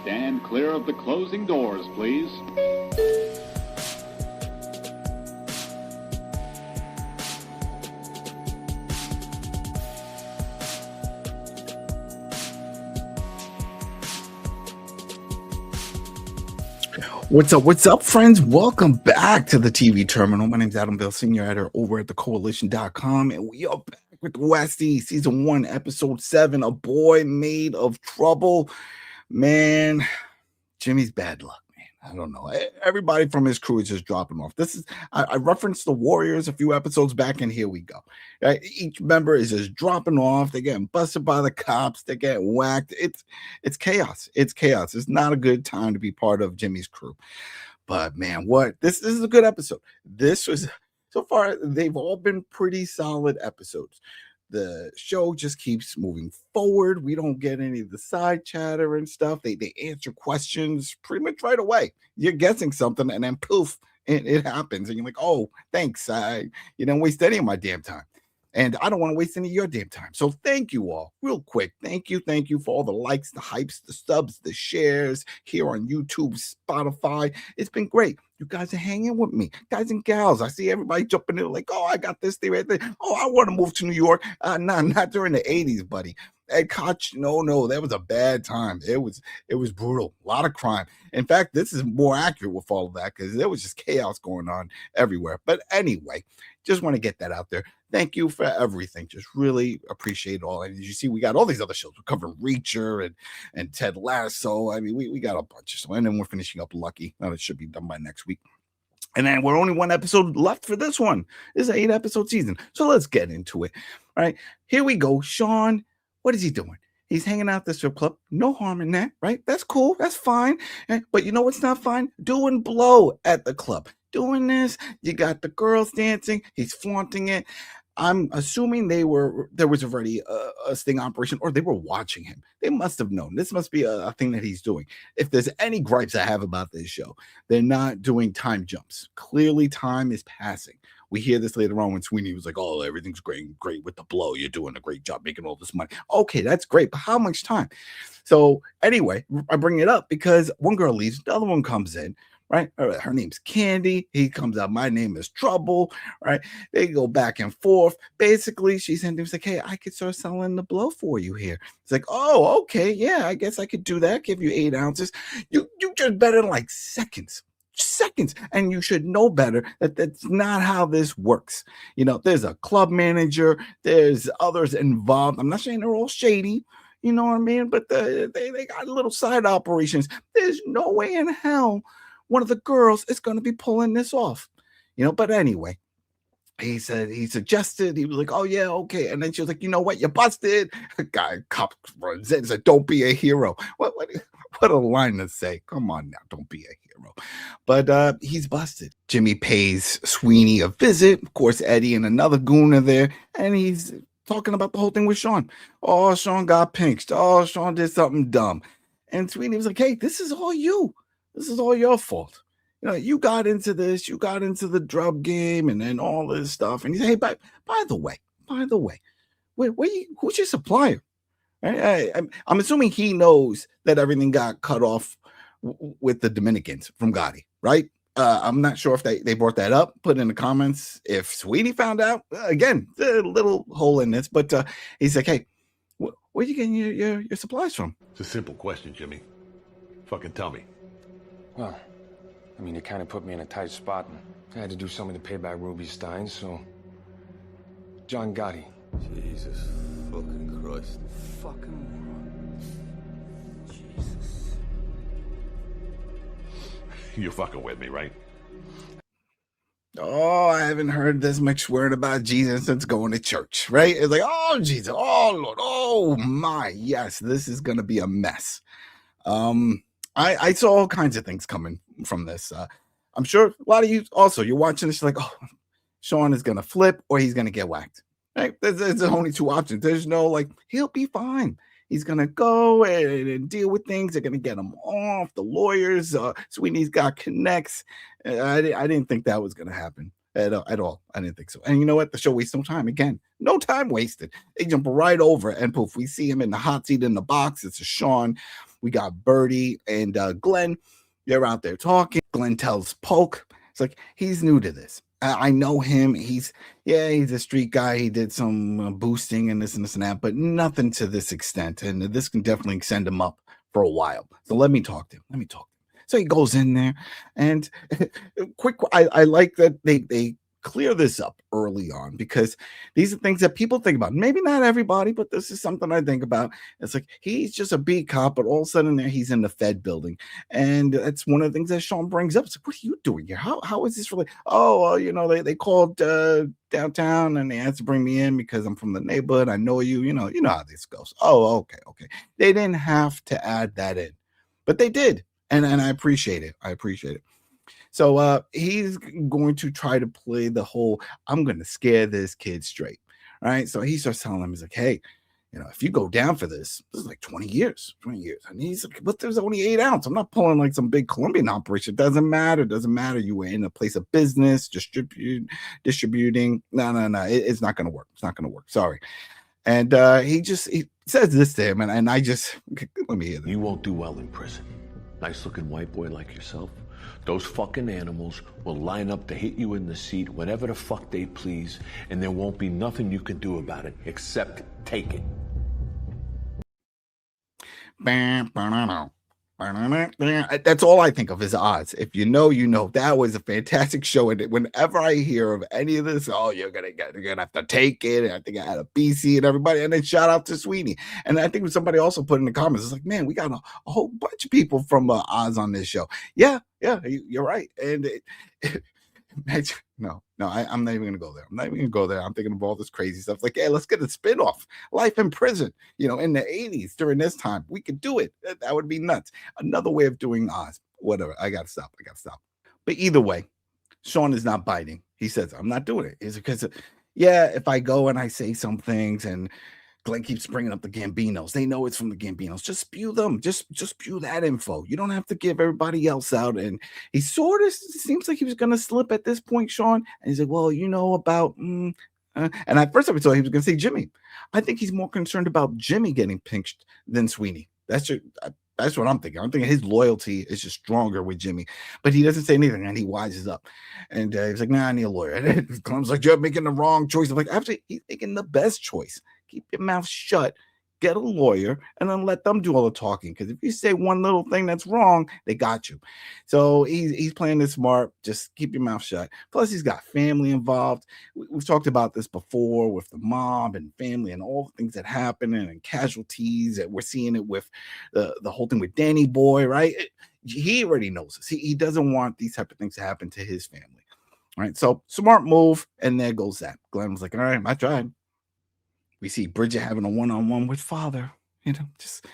Stand clear of the closing doors, please. What's up, friends? Welcome back to the TV Terminal. My name is Adam Bell, senior editor over at the Koalition.com, and we are back with Westies, season 1, episode 7, A Boy Made of Trouble. Man, Jimmy's bad luck, man. I don't know. Everybody from his crew is just dropping off. I referenced the Warriors a few episodes back, and here we go. Right? Each member is just dropping off. They're getting busted by the cops. They're getting whacked. It's chaos. It's chaos. It's not a good time to be part of Jimmy's crew. But man, this is a good episode. This was, so far, they've all been pretty solid episodes. The show just keeps moving forward. We don't get any of the side chatter and stuff. They answer questions pretty much right away. You're guessing something, and then poof, it happens. And you're like, oh, thanks. You didn't waste any of my damn time. And I don't want to waste any of your damn time. So thank you all, real quick. Thank you for all the likes, the hypes, the subs, the shares here on YouTube, Spotify. It's been great. You guys are hanging with me, guys and gals. I see everybody jumping in like, oh, I got this thing right there. Oh, I want to move to New York. No, not during the 80s, buddy. Ed Koch, no, that was a bad time. It was brutal. A lot of crime. In fact, this is more accurate with all of that because there was just chaos going on everywhere. But anyway, just want to get that out there. Thank you for everything. Just really appreciate it all. And as you see, we got all these other shows. We're covering Reacher and Ted Lasso. I mean, we got a bunch of stuff. And then we're finishing up Lucky. Now it should be done by next week. And then we're only one episode left for this one. This is an 8-episode season. So let's get into it. All right, here we go. Sean, what is he doing? He's hanging out at the strip club. No harm in that, right? That's cool. That's fine. But you know what's not fine? Doing blow at the club. Doing this. You got the girls dancing. He's flaunting it. I'm assuming there was already a sting operation, or they were watching him. They must have known. This must be a thing that he's doing. If there's any gripes I have about this show, they're not doing time jumps. Clearly, time is passing. We hear this later on when Sweeney was like, oh, everything's great with the blow. You're doing a great job making all this money. Okay, that's great. But how much time? So anyway, I bring it up because one girl leaves, the other one comes in. Right? Her name's Candy. He comes out, my name is Trouble. Right? They go back and forth. Basically, she's in there, like, hey, I could start selling the blow for you here. It's like, oh, okay, yeah, I guess I could do that. Give you 8 ounces. You just bet in like seconds. And you should know better that that's not how this works. You know, there's a club manager, there's others involved. I'm not saying they're all shady. You know what I mean? But they got little side operations. There's no way in hell one of the girls is going to be pulling this off, you know. But anyway, he suggested, he was like, oh yeah, okay. And then she was like, you know what, you're busted. Cop runs in and said, don't be a hero. What a line to say. Come on now, don't be a hero. But he's busted. Jimmy pays Sweeney a visit. Of course, Eddie and another goon are there, and he's talking about the whole thing with Sean. Oh, Sean got pinched. Oh, Sean did something dumb. And Sweeney was like, hey, this is all you. This is all your fault. You know, you got into this, you got into the drug game and then all this stuff. And he said, hey, by the way, who's your supplier? I'm assuming he knows that everything got cut off with the Dominicans from Gotti, right? I'm not sure if they brought that up. Put in the comments if Sweeney found out. Again, a little hole in this, but he's like, hey, where are you getting your supplies from? It's a simple question, Jimmy. Fucking tell me. Well, I mean, it kind of put me in a tight spot, and I had to do something to pay back Ruby Stein, so... John Gotti. Jesus fucking Christ. Fucking moron. Jesus. You're fucking with me, right? Oh, I haven't heard this much word about Jesus since going to church, right? It's like, oh, Jesus, oh, Lord, oh, my, yes, this is going to be a mess. I saw all kinds of things coming from this. I'm sure a lot of you also, you're watching this, you're like, oh, Sean is going to flip or he's going to get whacked. Right? There's only 2 options. There's no, like, he'll be fine. He's going to go and deal with things. They're going to get him off. The lawyers, Sweeney's got connects. I didn't think that was going to happen. at all. I didn't think so. And you know what? The show wastes no time. Again, no time wasted. They jump right over and poof, we see him in the hot seat in the box. It's a Sean. We got Birdie and Glenn. They're out there talking. Glenn tells Polk, it's like, he's new to this. I know him. He's a street guy. He did some boosting and this and that, but nothing to this extent. And this can definitely send him up for a while. So let me talk to him. So he goes in there and I like that they clear this up early on, because these are things that people think about. Maybe not everybody, but this is something I think about. It's like, he's just a beat cop, but all of a sudden there he's in the Fed building. And that's one of the things that Sean brings up. It's like, what are you doing here? How is this really? Oh, well, they called downtown and they asked to bring me in because I'm from the neighborhood. I know you, you know how this goes. Oh, okay. They didn't have to add that in, but they did. And I appreciate it. So he's going to try to play the whole, I'm going to scare this kid straight. Right. So he starts telling him, he's like, hey, if you go down for this is like 20 years. And he's like, but there's only 8 ounces. I'm not pulling like some big Colombian operation. It doesn't matter. You were in a place of business, distributing. No. It's not going to work. Sorry. And he says this to him. And I just, let me hear this. You won't do well in prison. Nice looking white boy like yourself. Those fucking animals will line up to hit you in the seat whenever the fuck they please, and there won't be nothing you can do about it except take it. That's all I think of is Oz. If you know, that was a fantastic show. And whenever I hear of any of this, you're gonna have to take it. And I think I had a BC and everybody, and then shout out to Sweeney. And I think somebody also put in the comments, it's like, man, we got a whole bunch of people from Oz on this show. Yeah, you're right. And no, I'm not even gonna go there. I'm thinking of all this crazy stuff. Like, hey, let's get a spinoff, Life in Prison. In the 80s during this time, we could do it. That would be nuts. Another way of doing Oz. Whatever. I gotta stop. But either way, Sean is not biting. He says, I'm not doing it. Is it because, if I go and I say some things and Glenn keeps bringing up the Gambinos. They know it's from the Gambinos. Just spew them. Just spew that info. You don't have to give everybody else out. And he sort of seems like he was going to slip at this point, Sean. And he's like, well, about... and at first I thought he was going to say Jimmy. I think he's more concerned about Jimmy getting pinched than Sweeney. That's what I'm thinking. I'm thinking his loyalty is just stronger with Jimmy. But he doesn't say anything, and he wises up. And he's like, nah, I need a lawyer. And Clem's like, you're making the wrong choice. I'm like, actually, he's making the best choice. Keep your mouth shut, get a lawyer, and then let them do all the talking. Because if you say one little thing that's wrong, they got you. So he's playing this smart. Just keep your mouth shut. Plus, he's got family involved. We've talked about this before with the mob and family and all the things that happen and casualties. And we're seeing it with the whole thing with Danny Boy, right? He already knows this. He doesn't want these type of things to happen to his family. All right, so smart move, and there goes that. Glenn was like, all right, I tried. We see Bridget having a one-on-one with father. Just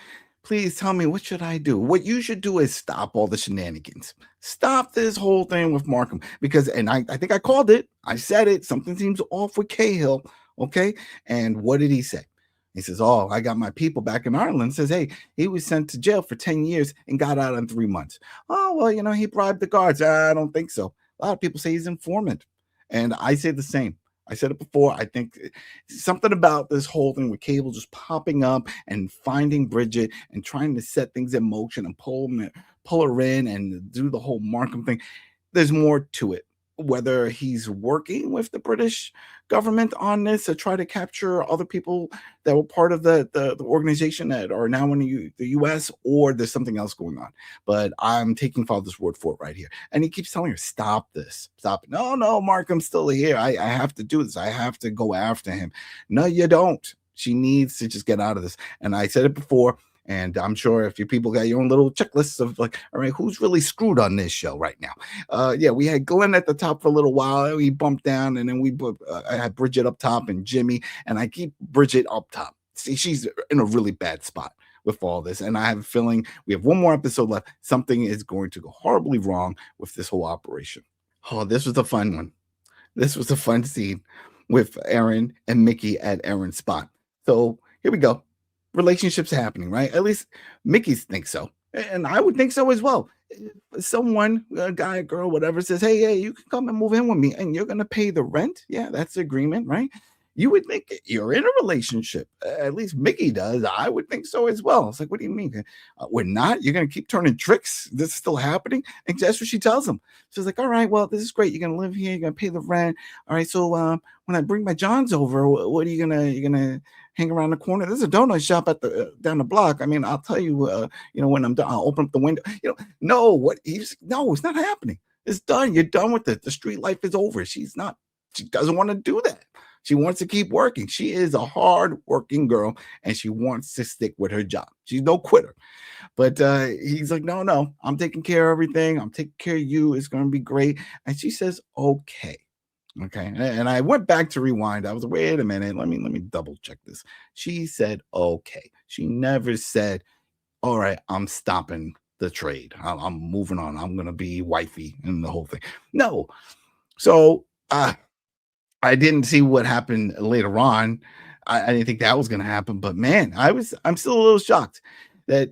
please tell me, what should I do? What you should do is stop all the shenanigans. Stop this whole thing with Markham. Because, and I think I called it. I said it. Something seems off with Cahill. Okay. And what did he say? He says, oh, I got my people back in Ireland. Says, hey, he was sent to jail for 10 years and got out in 3 months. Oh, well, he bribed the guards. I don't think so. A lot of people say he's informant. And I say the same. I said it before. I think something about this whole thing with Cable just popping up and finding Bridget and trying to set things in motion and pull her in and do the whole Markham thing. There's more to it. Whether he's working with the British government on this to try to capture other people that were part of the organization that are now in the U.S., or there's something else going on. But I'm taking Father's word for it right here. And he keeps telling her, stop this. Stop it. No, Markham's still here. I have to do this. I have to go after him. No, you don't. She needs to just get out of this. And I said it before. And I'm sure if you people got your own little checklists of like, all right, who's really screwed on this show right now? We had Glenn at the top for a little while. We bumped down, and then I had Bridget up top and Jimmy, and I keep Bridget up top. See, she's in a really bad spot with all this. And I have a feeling we have one more episode left. Something is going to go horribly wrong with this whole operation. Oh, this was a fun one. This was a fun scene with Erin and Mickey at Erin's spot. So here we go. Relationships happening, right? At least Mickey thinks so. And I would think so as well. someone, a guy, a girl, whatever, says, hey, you can come and move in with me and you're going to pay the rent. Yeah, that's the agreement, right? You would think you're in a relationship. At least Mickey does. I would think so as well. It's like, what do you mean? We're not? You're going to keep turning tricks? This is still happening? And that's what she tells him. She's like, all right, well, this is great. You're going to live here. You're going to pay the rent. All right, so when I bring my Johns over, what are you going to hang around the corner? There's a donut shop at the down the block. I mean, I'll tell you, when I'm done, I'll open up the window. No, it's not happening. It's done. You're done with it. The street life is over. She doesn't want to do that. She wants to keep working. She is a hard working girl and she wants to stick with her job. She's no quitter. But he's like, no, I'm taking care of everything. I'm taking care of you. It's going to be great. And she says, okay. Okay. And I went back to rewind. I was, wait a minute. Let me double check this. She said, okay. She never said, all right, I'm stopping the trade. I'm moving on. I'm going to be wifey and the whole thing. No. So I didn't see what happened later on. I didn't think that was going to happen, but man, I'm still a little shocked that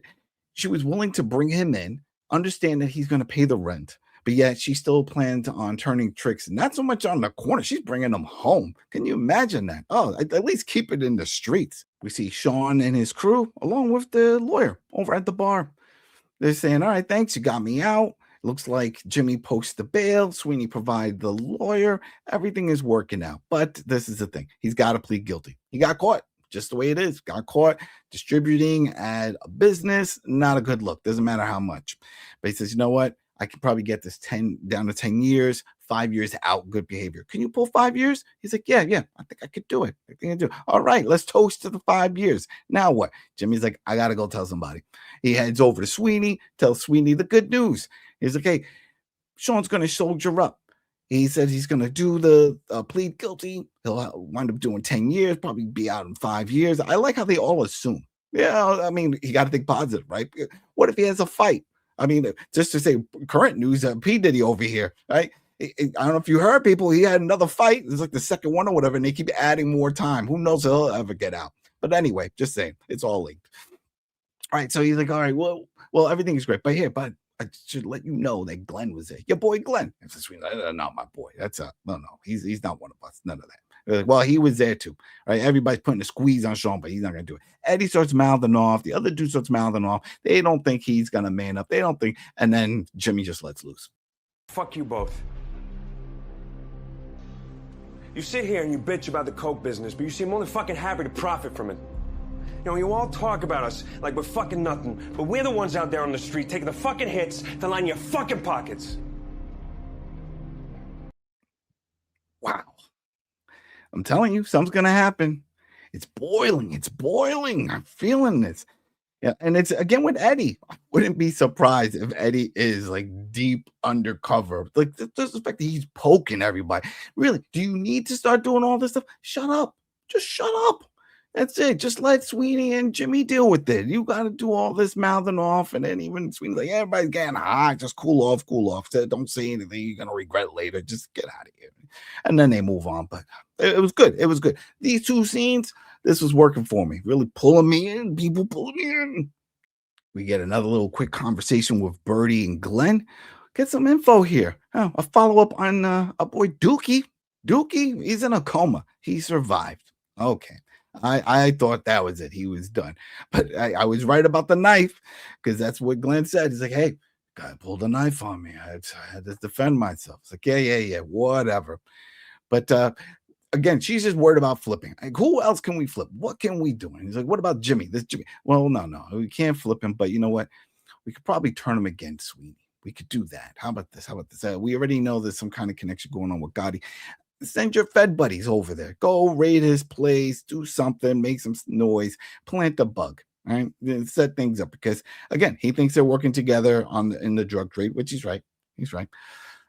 she was willing to bring him in, understand that he's going to pay the rent, but yet she still planned on turning tricks, not so much on the corner. She's bringing him home. Can you imagine that? Oh, at least keep it in the streets. We see Sean and his crew along with the lawyer over at the bar. They're saying, all right, thanks. You got me out. Looks like Jimmy posts the bail. Sweeney provide the lawyer. Everything is working out. But this is the thing. He's got to plead guilty. He got caught. Just the way it is. Got caught distributing at a business. Not a good look. Doesn't matter how much. But he says, you know what? I can probably get this 10 down to 10 years, 5 years out, good behavior. Can you pull 5 years? He's like, yeah, I think I could do it. I think I do. All right, let's toast to the 5 years. Now what? Jimmy's like, I got to go tell somebody. He heads over to Sweeney, tells Sweeney the good news. He's like, hey, Sean's going to soldier up. He said he's going to do the plead guilty. He'll wind up doing 10 years, probably be out in 5 years. I like how they all assume. Yeah, I mean, you got to think positive, right? What if he has a fight? I mean, just to say current news, P. Diddy over here, right? I don't know if you heard, people, he had another fight. It's like the second one or whatever, and they keep adding more time. Who knows if he'll ever get out? But anyway, just saying, it's all linked. All right, so he's like, all right, well, everything is great. But I should let you know that Glenn was there. Your boy Glenn. That's not my boy. That's no. He's not one of us. None of that. Like, well, he was there too. Right? Everybody's putting a squeeze on Sean, but he's not gonna do it. Eddie starts mouthing off. The other dude starts mouthing off. They don't think he's gonna man up. They don't think, and then Jimmy just lets loose. Fuck you both. You sit here and you bitch about the coke business, but you seem only fucking happy to profit from it. You know, you all talk about us like we're fucking nothing, but we're the ones out there on the street taking the fucking hits to line your fucking pockets. Wow. I'm telling you, something's going to happen. It's boiling. I'm feeling this. Yeah, and it's again with Eddie. I wouldn't be surprised if Eddie is like deep undercover. Like, just the fact that he's poking everybody. Really, do you need to start doing all this stuff? Shut up. Just shut up. That's it. Just let Sweeney and Jimmy deal with it. You got to do all this mouthing off. And then even Sweeney's like, everybody's getting high. Just cool off. Don't say anything. You're going to regret it later. Just get out of here. And then they move on. But it was good. It was good. These two scenes, this was working for me. Really pulling me in. People pulling me in. We get another little quick conversation with Birdie and Glenn. Get some info here. Oh, a follow-up on our boy Dookie. Dookie, he's in a coma. He survived. Okay. I thought that was it. He was done. But I was right about the knife, because that's what Glenn said. He's like, hey, guy pulled a knife on me. I had to defend myself. It's like, yeah, whatever. But again, she's just worried about flipping. Like, who else can we flip? What can we do? And he's like, what about Jimmy? This Jimmy. Well, no, we can't flip him. But you know what? We could probably turn him against Sweeney. We could do that. How about this? We already know there's some kind of connection going on with Gotti. Send your Fed buddies over there. Go raid his place, do something, make some noise, plant a bug, right? Set things up, because again, he thinks they're working together in the drug trade, which he's right. He's right.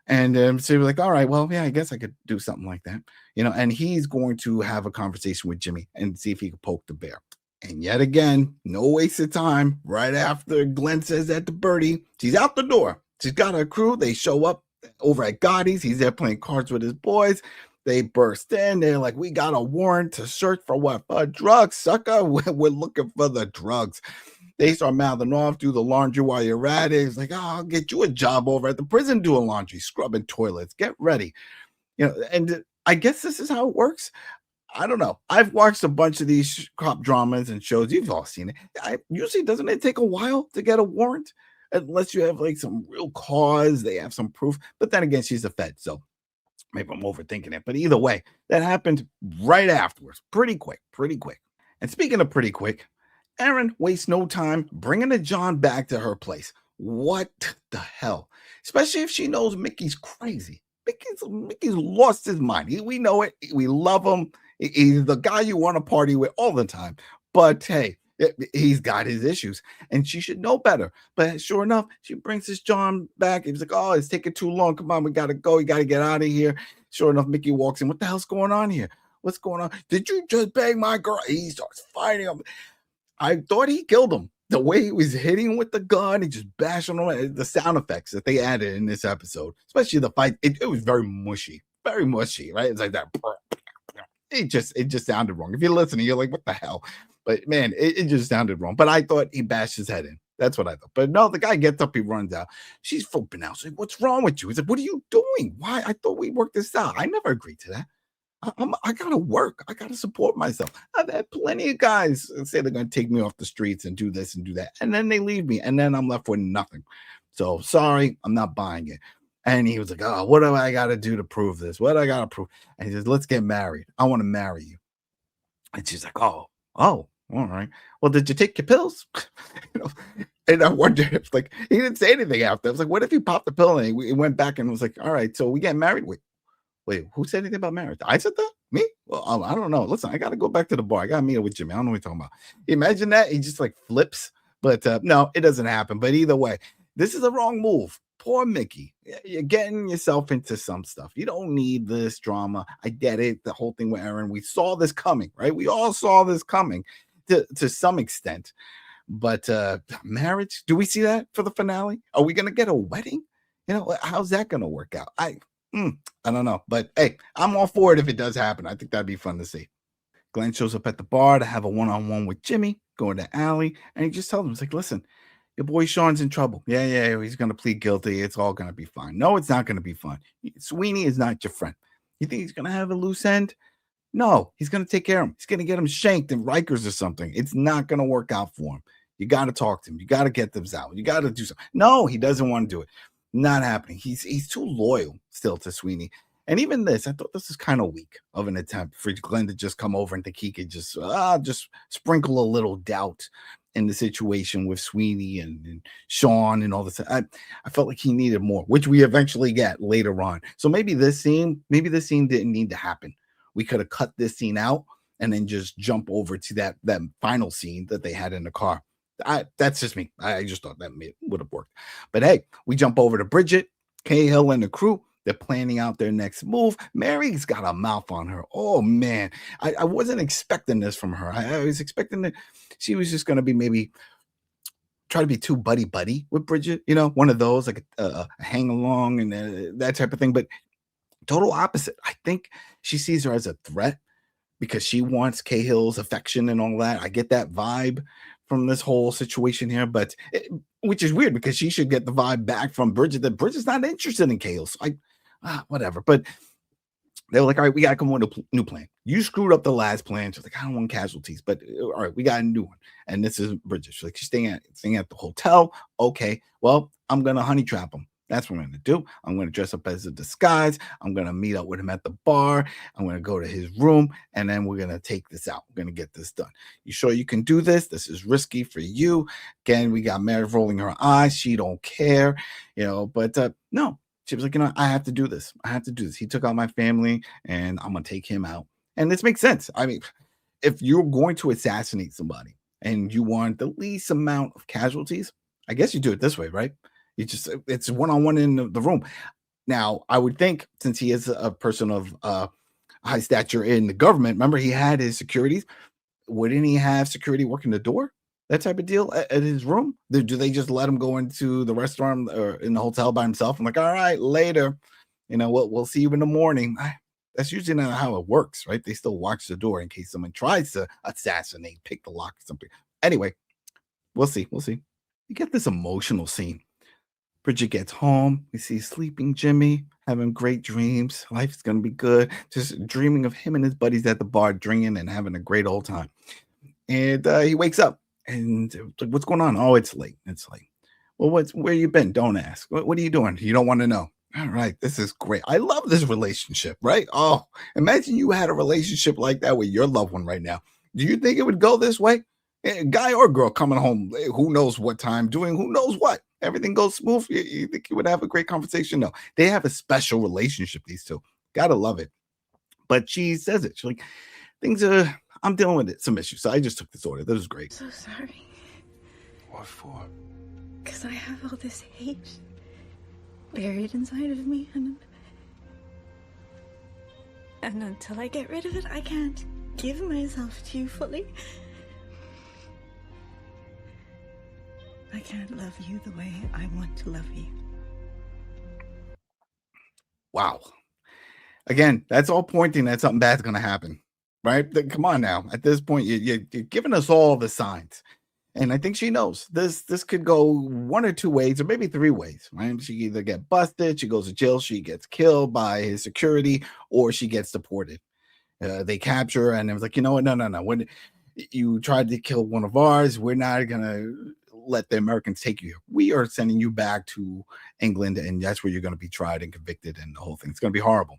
And so we're like, all right, well, yeah, I guess I could do something like that, and he's going to have a conversation with Jimmy and see if he could poke the bear. And yet again, no waste of time. Right after Glenn says that to Birdie, she's out the door. She's got her crew. They show up over at Gotti's. He's there playing cards with his boys. They burst in. They're like, we got a warrant to search for what? Drugs, sucker. We're looking for the drugs. They start mouthing off, do the laundry while you're at it. It's like, oh, I'll get you a job over at the prison doing laundry, scrubbing toilets, get ready. And I guess this is how it works. I don't know. I've watched a bunch of these cop dramas and shows. You've all seen it. Usually, doesn't it take a while to get a warrant? Unless you have like some real cause, they have some proof. But then again, she's a Fed, so maybe I'm overthinking it. But either way, that happened right afterwards. Pretty quick. And speaking of pretty quick, Erin wastes no time bringing the John back to her place. What the hell? Especially if she knows Mickey's crazy. Mickey's lost his mind. We know it. We love him. He's the guy you want to party with all the time. But hey, he's got his issues, and she should know better. But sure enough, she brings this John back. He's like, oh, it's taking too long. Come on, we got to go. You got to get out of here. Sure enough, Mickey walks in. What the hell's going on here? What's going on? Did you just bang my girl? He starts fighting him. I thought he killed him. The way he was hitting him with the gun, he just bashing him. The sound effects that they added in this episode, especially the fight, it was very mushy, right? It's like that. It just sounded wrong. If you're listening, you're like, what the hell? But man, it just sounded wrong. But I thought he bashed his head in. That's what I thought. But no, the guy gets up, he runs out. She's flipping out. She's like, what's wrong with you? He's like, what are you doing? Why? I thought we worked this out. I never agreed to that. I gotta work. I gotta support myself. I've had plenty of guys say they're gonna take me off the streets and do this and do that, and then they leave me, and then I'm left with nothing. So sorry, I'm not buying it. And he was like, oh, what do I gotta do to prove this? What do I gotta prove? And he says, let's get married. I want to marry you. And she's like, oh, all right. Well, did you take your pills? And I wonder if like he didn't say anything after. I was like, what if he popped the pill and he went back and was like, all right, so we get married? Wait, who said anything about marriage? I said that? Me? Well, I don't know. Listen, I got to go back to the bar. I got to meet up with Jimmy. I don't know what you're talking about. Imagine that. He just like flips. But no, it doesn't happen. But either way, this is a wrong move. Poor Mickey. You're getting yourself into some stuff. You don't need this drama. I get it. The whole thing with Erin. We saw this coming, right? We all saw this coming to some extent. But marriage, do we see that for the finale? Are we going to get a wedding? How's that going to work out? I don't know, but hey, I'm all for it if it does happen. I think that'd be fun to see. Glenn shows up at the bar to have a one-on-one with Jimmy, going to Allie, and he just tells him, it's like, listen, your boy Sean's in trouble. Yeah, he's going to plead guilty. It's all going to be fine. No, it's not going to be fine. Sweeney is not your friend. You think he's going to have a loose end? No, he's going to take care of him. He's going to get him shanked in Rikers or something. It's not going to work out for him. You got to talk to him. You got to get them out. You got to do something. No, he doesn't want to do it. Not happening. He's too loyal still to Sweeney. And even this, I thought this was kind of weak of an attempt for Glenn to just come over and think he could just sprinkle a little doubt in the situation with Sweeney and Sean and all this. I felt like he needed more, which we eventually get later on. So maybe this scene didn't need to happen. We could have cut this scene out and then just jump over to that final scene that they had in the car. That's just me. I just thought that would have worked. But hey, we jump over to Bridget, Cahill, and the crew. They're planning out their next move. Mary's got a mouth on her. Oh, man. I wasn't expecting this from her. I was expecting that she was just going to be maybe try to be too buddy-buddy with Bridget. One of those, like a hang-along and that type of thing. But total opposite. I think she sees her as a threat because she wants Cahill's affection and all that. I get that vibe from this whole situation here, but which is weird because she should get the vibe back from Bridget that Bridget's not interested in Cahill. So whatever. But they were like, all right, we got to come up with a new plan. You screwed up the last plan. She's like, I don't want casualties, but all right, we got a new one. And this is Bridget. She's like, she's staying at the hotel. Okay, well, I'm going to honey trap him. That's what I'm going to do. I'm going to dress up as a disguise. I'm going to meet up with him at the bar. I'm going to go to his room, and then we're going to take this out. We're going to get this done. You sure you can do this? This is risky for you. Again, we got Mary rolling her eyes. She don't care, but no. She was like, I have to do this. I have to do this. He took out my family, and I'm going to take him out. And this makes sense. I mean, if you're going to assassinate somebody and you want the least amount of casualties, I guess you do it this way, right? It's one-on-one in the room. Now, I would think since he is a person of high stature in the government, remember he had his securities. Wouldn't he have security working the door? That type of deal at his room? Do they just let him go into the restaurant or in the hotel by himself? I'm like, all right, later. We'll see you in the morning. That's usually not how it works, right? They still watch the door in case someone tries to assassinate, pick the lock or something. Anyway, We'll see. We'll see. You get this emotional scene. Bridget gets home. We see sleeping Jimmy having great dreams. Life's going to be good. Just dreaming of him and his buddies at the bar drinking and having a great old time. And he wakes up and like, what's going on? Oh, it's late. It's late. Well, where you been? Don't ask. What are you doing? You don't want to know. All right, this is great. I love this relationship, right? Oh, imagine you had a relationship like that with your loved one right now. Do you think it would go this way? Guy or girl coming home, who knows what time, doing who knows what. Everything goes smooth. You think you would have a great conversation? No, they have a special relationship, these two. Gotta love it. But she says it. She's like, I'm dealing with some issues. So I just took this order. This was great. So sorry. What for? Because I have all this hate buried inside of me, and until I get rid of it, I can't give myself to you fully. I can't love you the way I want to love you. Wow. Again, that's all pointing that something bad's going to happen, right? Come on now. At this point, you're giving us all the signs. And I think she knows this could go one or two ways, or maybe three ways, right? She either get busted, she goes to jail, she gets killed by his security, or she gets deported. They capture her, and it was like, you know what? No. When you tried to kill one of ours, we're not going to let the Americans take you here. We are sending you back to England, and that's where you're going to be tried and convicted, and the whole thing. It's going to be horrible.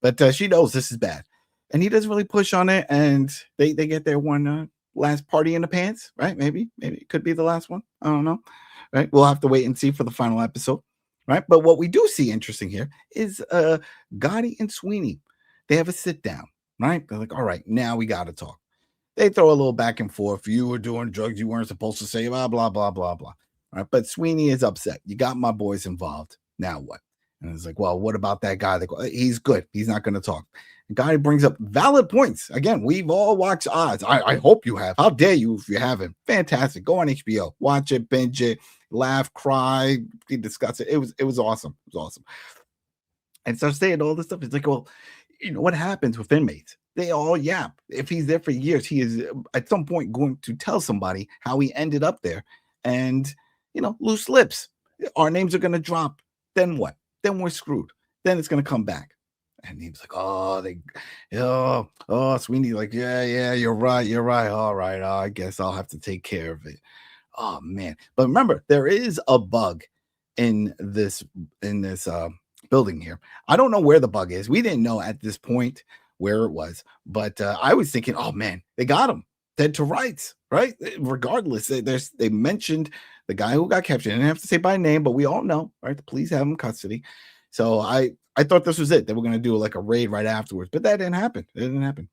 But she knows this is bad. And he doesn't really push on it, and they get their one last party in the pants, right? Maybe it could be the last one. I don't know, right? We'll have to wait and see for the final episode, right? But what we do see interesting here is Gotti and Sweeney. They have a sit down, right? They're like, all right, now we got to talk. They throw a little back and forth. You were doing drugs you weren't supposed to say, blah, blah, blah, blah, blah. All right, but Sweeney is upset. You got my boys involved. Now what? And it's like, well, what about that guy? He's good. He's not going to talk. And Gotti brings up valid points. Again, we've all watched Oz. I hope you have. How dare you if you haven't? Fantastic. Go on HBO. Watch it, binge it, laugh, cry, discuss it. It was awesome. It was awesome. And so saying all this stuff, it's like, well, you know what happens with inmates? They all yap. If he's there for years, he is at some point going to tell somebody how he ended up there. And, loose lips. Our names are going to drop. Then what? Then we're screwed. Then it's going to come back. And he was like, Sweeney, like, yeah, you're right. All right. I guess I'll have to take care of it. Oh, man. But remember, there is a bug in this building here. I don't know where the bug is. We didn't know at this point where it was. But I was thinking, oh, man, they got him. Dead to rights, right? Regardless, they mentioned the guy who got captured. They didn't have to say by name, but we all know, right? The police have him in custody. So I thought this was it. They were going to do like a raid right afterwards, but that didn't happen. It didn't happen.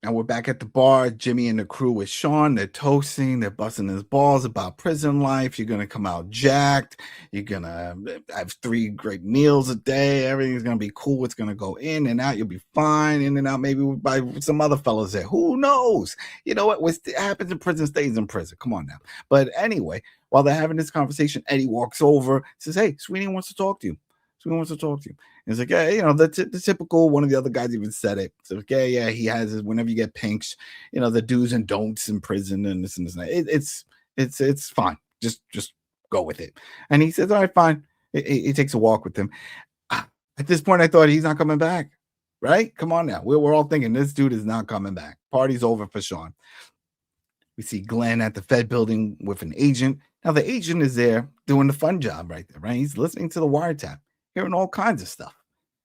Now we're back at the bar. Jimmy and the crew with Sean. They're toasting. They're busting his balls about prison life. You're going to come out jacked. You're going to have 3 great meals a day. Everything's going to be cool. It's going to go in and out. You'll be fine. In and out maybe by some other fellas there. Who knows? You know what happens in prison stays in prison. Come on now. But anyway, while they're having this conversation, Eddie walks over, says, hey, Sweeney wants to talk to you. Sweeney wants to talk to you. And it's like, yeah, the typical, one of the other guys even said it. So, okay, yeah, he has it whenever you get pinks, the do's and don'ts in prison and this and this. And it's fine. Just go with it. And he says, all right, fine. He takes a walk with him. At this point, I thought he's not coming back, right? Come on now. We're all thinking this dude is not coming back. Party's over for Sean. We see Glenn at the Fed building with an agent. Now, the agent is there doing the fun job right there, right? He's listening to the wiretap, hearing all kinds of stuff.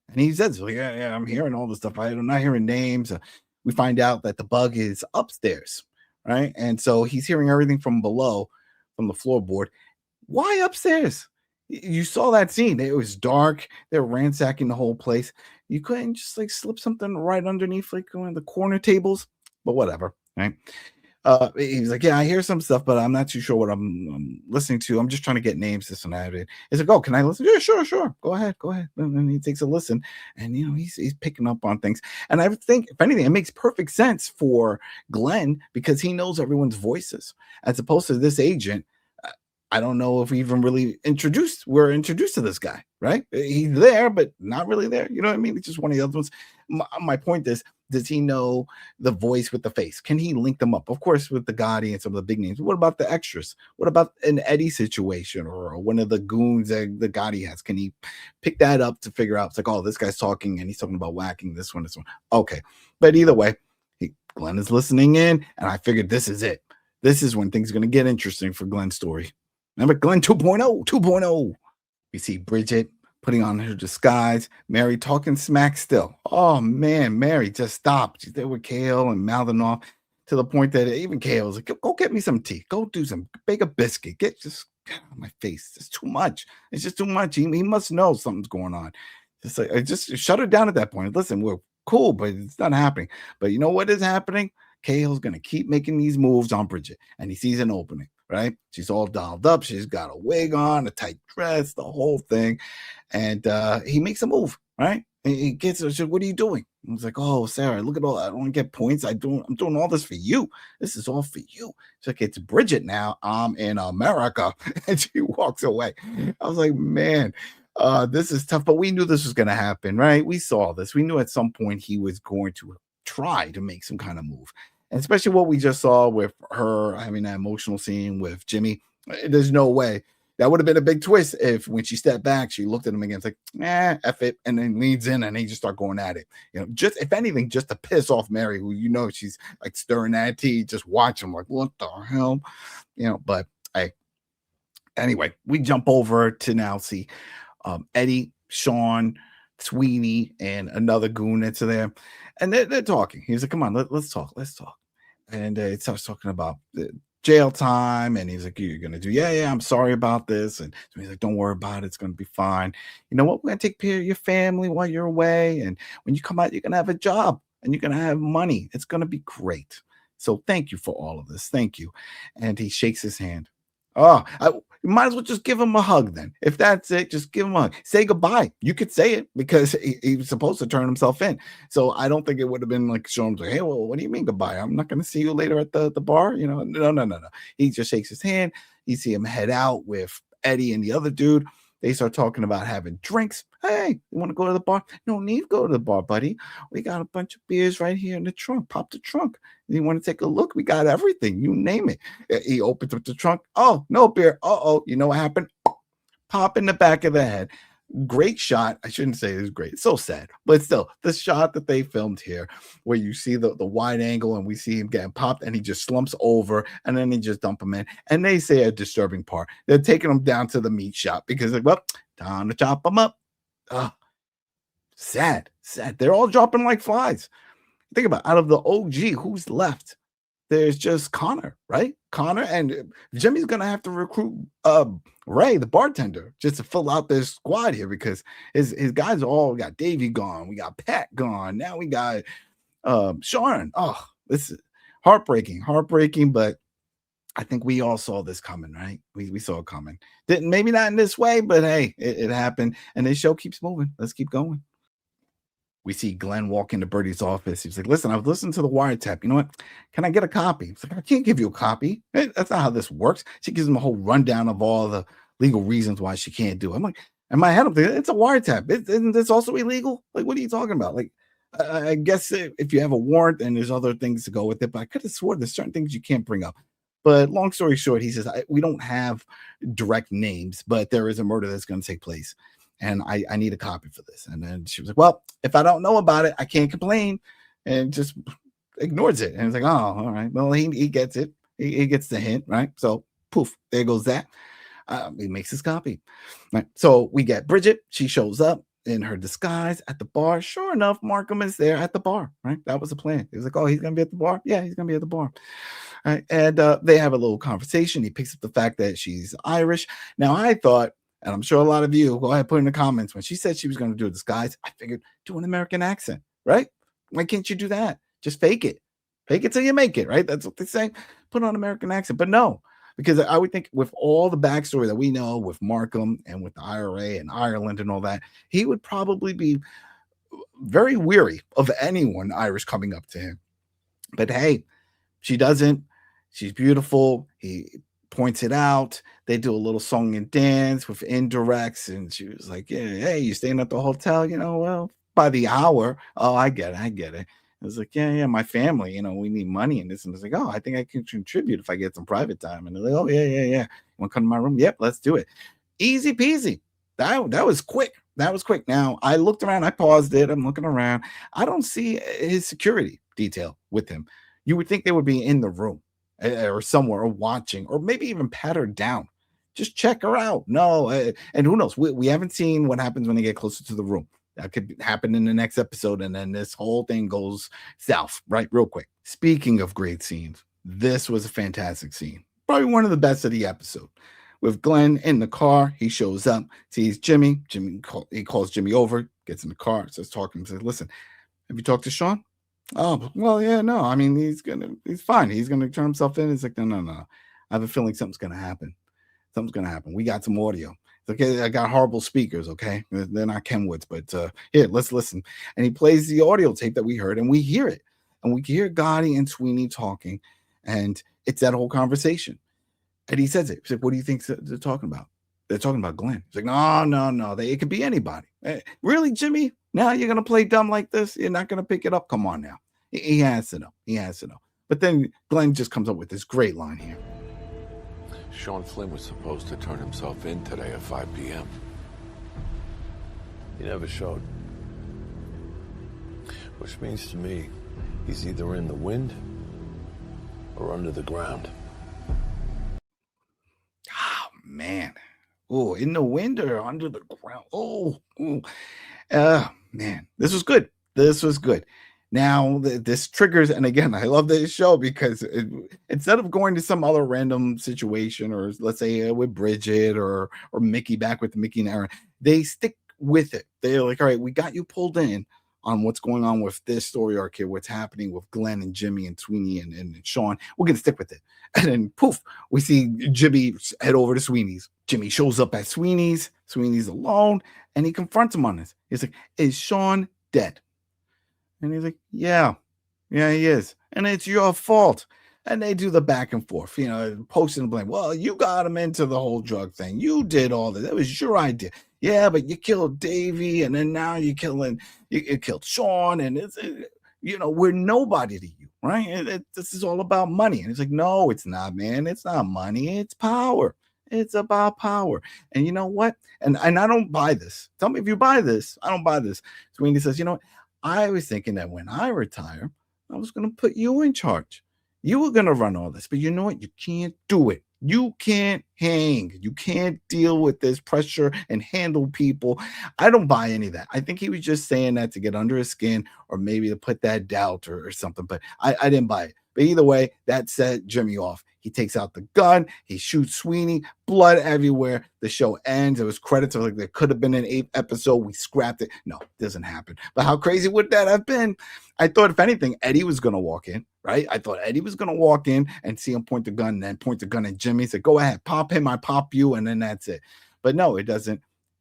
And he says, well, yeah, I'm hearing all this stuff. I'm not hearing names. We find out that the bug is upstairs, right? And so he's hearing everything from below, from the floorboard. Why upstairs? You saw that scene. It was dark. They're ransacking the whole place. You couldn't just like slip something right underneath like one of the corner tables, but whatever, right? He's like, yeah, I hear some stuff, but I'm not too sure what I'm listening to. I'm just trying to get names, this and that. He's like, oh, can I listen? Yeah, sure. Go ahead. And he takes a listen, and he's picking up on things. And I think, if anything, it makes perfect sense for Glenn because he knows everyone's voices, as opposed to this agent. I don't know if we even really we're introduced to this guy, right? He's there, but not really there. You know what I mean? It's just one of the other ones. My point is, does he know the voice with the face? Can he link them up? Of course, with the Gotti and some of the big names. What about the extras? What about an Eddie situation or one of the goons that the Gotti has? Can he pick that up to figure out? It's like, oh, this guy's talking and he's talking about whacking this one, this one. Okay. But either way, Glenn is listening in, and I figured this is it. This is when things are going to get interesting for Glenn's story. Remember Glenn 2.0. We see Bridget putting on her disguise. Mary talking smack still. Oh, man, Mary just stopped. She's there with Kale and mouthing off to the point that even Kale was like, go get me some tea. Go bake a biscuit. Get out of my face. It's too much. It's just too much. He must know something's going on. Just shut her down at that point. Listen, we're cool, but it's not happening. But you know what is happening? Cale's going to keep making these moves on Bridget, and he sees an opening, right? She's all dolled up. She's got a wig on, a tight dress, the whole thing. And he makes a move, right? And he gets her, says, what are you doing? I was like, oh, Sarah, look at all, I don't want to get points. I'm doing all this for you. This is all for you. She's like, it's Bridget now. I'm in America. And she walks away. I was like, man, this is tough. But we knew this was going to happen, right? We saw this. We knew at some point he was going to try to make some kind of move. And especially what we just saw with her having that emotional scene with Jimmy. There's no way. That would have been a big twist if when she stepped back, she looked at him again. It's like, F it. And then leads in and they just start going at it. You know, just if anything, just to piss off Mary, who, you know, she's like stirring that tea, just watch him like, what the hell? You know, but anyway, we jump over to now see Eddie, Sean, Sweeney, and another goon that's there. And they're talking. He's like, come on, let's talk. And it starts talking about the jail time. And he's like, you're going to do, yeah, I'm sorry about this. And so he's like, don't worry about it. It's going to be fine. You know what? We're going to take care of your family while you're away. And when you come out, you're going to have a job and you're going to have money. It's going to be great. So thank you for all of this. Thank you. And he shakes his hand. You might as well just give him a hug then. If that's it, just give him a hug. Say goodbye. You could say it because he was supposed to turn himself in. So I don't think it would have been like Sean like, hey, well, what do you mean goodbye? I'm not going to see you later at the bar. You know, no. He just shakes his hand. You see him head out with Eddie and the other dude. They start talking about having drinks. Hey, you want to go to the bar? No need to go to the bar, buddy. We got a bunch of beers right here in the trunk. Pop the trunk. You want to take a look? We got everything. You name it. He opens up the trunk. Oh, no beer. Uh-oh. You know what happened? Pop in the back of the head. Great shot. I shouldn't say it was great. It's so sad. But still, the shot that they filmed here where you see the wide angle and we see him getting popped and he just slumps over and then they just dump him in. And they say a disturbing part. They're taking him down to the meat shop because like, well, time to chop him up. Sad. They're all dropping like flies. Think about it. Out of the OG, who's left? There's just Connor, right? Connor and Jimmy's gonna have to recruit Ray, the bartender, just to fill out this squad here because his guys are all, we got Davey gone, we got Pat gone, now we got Sean. Oh, this is heartbreaking, but I think we all saw this coming, right? We saw it coming. Didn't, maybe not in this way, but hey, it happened, and this show keeps moving. Let's keep going. We see Glenn walk into Birdie's office. He's like, listen, I've listened to the wiretap. You know what? Can I get a copy? He's like, I can't give you a copy. That's not how this works. She gives him a whole rundown of all the legal reasons why she can't do it. I'm like, in my head, I'm thinking, it's a wiretap. Isn't this also illegal? Like, what are you talking about? Like, I guess if you have a warrant and there's other things to go with it, but I could have sworn there's certain things you can't bring up. But long story short, he says, we don't have direct names, but there is a murder that's going to take place. And I need a copy for this. And then she was like, well, if I don't know about it, I can't complain, and just ignores it. And it's like, oh, all right. Well, he gets it. He gets the hint, right? So poof, there goes that. He makes his copy. Right. So we get Bridget. She shows up in her disguise at the bar. Sure enough, Markham is there at the bar, right? That was the plan. He was like, oh, he's going to be at the bar? Yeah, he's going to be at the bar. All right. And they have a little conversation. He picks up the fact that she's Irish. Now, I thought, and I'm sure a lot of you go ahead, put in the comments, when she said she was going to do a disguise, I figured, do an American accent, right? Why can't you do that? Just fake it. Fake it till you make it, right? That's what they say. Put on an American accent. But no, because I would think with all the backstory that we know with Markham and with the IRA and Ireland and all that, he would probably be very weary of anyone Irish coming up to him. But hey, she doesn't. She's beautiful. He points it out. They do a little song and dance with indirects, and she was like, "Yeah, hey, you staying at the hotel? Well, by the hour." Oh, I get it, I get it. I was like, "Yeah, my family, we need money and this." And it's like, "Oh, I think I can contribute if I get some private time." And they're like, "Oh, yeah. You want to come to my room? Yep, let's do it." Easy peasy. That was quick. That was quick. Now I looked around, I paused it. I'm looking around. I don't see his security detail with him. You would think they would be in the room or somewhere or watching, or maybe even pat her down. Just check her out. No, and who knows? We haven't seen what happens when they get closer to the room. That could happen in the next episode, and then this whole thing goes south, right? Real quick. Speaking of great scenes, this was a fantastic scene. Probably one of the best of the episode. With Glenn in the car, he shows up, sees Jimmy. He calls Jimmy over, gets in the car, starts talking, says, "Listen, have you talked to Sean?" "Oh, well, yeah, no. I mean, he's fine. He's gonna turn himself in." It's like, no. I have a feeling something's gonna happen. Something's gonna happen. We got some audio. It's okay. I got horrible speakers. Okay, they're not Kenwoods, but here, let's listen. And he plays the audio tape that we heard, and we hear it, and we hear Gotti and Sweeney talking, and it's that whole conversation. And he says it. He's like, "What do you think they're talking about?" "They're talking about Glenn." He's like, No. It could be anybody." Really, Jimmy? Now you're going to play dumb like this? You're not going to pick it up? Come on now. He has to know. He has to know. But then Glenn just comes up with this great line here. Sean Flynn was supposed to turn himself in today at 5 p.m. He never showed. Which means to me, he's either in the wind or under the ground. Oh, man. Oh, in the wind or under the ground. Oh, man. This was good. This was good. Now, this triggers, and again, I love this show because instead of going to some other random situation, or let's say with Bridget or Mickey, back with Mickey and Erin, they stick with it. They're like, "All right, we got you pulled in on what's going on with this story arc here, what's happening with Glenn and Jimmy and Sweeney and Sean. We're going to stick with it." And then poof, we see Jimmy head over to Sweeney's. Jimmy shows up at Sweeney's. Sweeney's alone, and he confronts him on this. He's like, "Is Sean dead?" And he's like, yeah, he is. "And it's your fault." And they do the back and forth, posting the blame. "Well, you got him into the whole drug thing. You did all this. That was your idea." "Yeah, but you killed Davey, and then now you killed Sean, and it's, we're nobody to you, right? This is all about money." And it's like, "No, it's not, man. It's not money. It's power. It's about power." And you know what? And I don't buy this. Tell me if you buy this. I don't buy this. Sweeney says, "You know what? I was thinking that when I retire, I was going to put you in charge. You were going to run all this, but you know what? You can't do it. You can't hang. You can't deal with this pressure and handle people." I don't buy any of that. I think he was just saying that to get under his skin, or maybe to put that doubt or something, but I didn't buy it. But either way, that set Jimmy off. He takes out the gun. He shoots Sweeney. Blood everywhere. The show ends. It was credits. I was like, there could have been an 8th episode. We scrapped it. No, it doesn't happen. But how crazy would that have been? I thought, if anything, Eddie was going to walk in, right? I thought Eddie was going to walk in and see him point the gun, and then point the gun at Jimmy. Said, "Go ahead, pop him. I pop you." And then that's it. But no, it doesn't.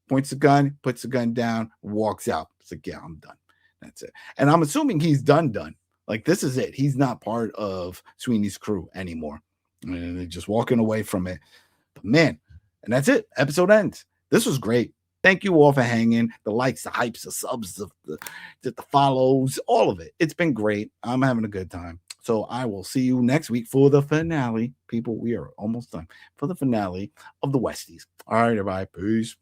Points the gun, puts the gun down, walks out. It's like, yeah, I'm done. That's it. And I'm assuming he's done. Like, this is it. He's not part of Sweeney's crew anymore. And they're just walking away from it. But man, and that's it. Episode ends. This was great. Thank you all for hanging. The likes, the hypes, the subs, the follows, all of it. It's been great. I'm having a good time. So I will see you next week for the finale. People, we are almost done for the finale of the Westies. All right, everybody. Peace.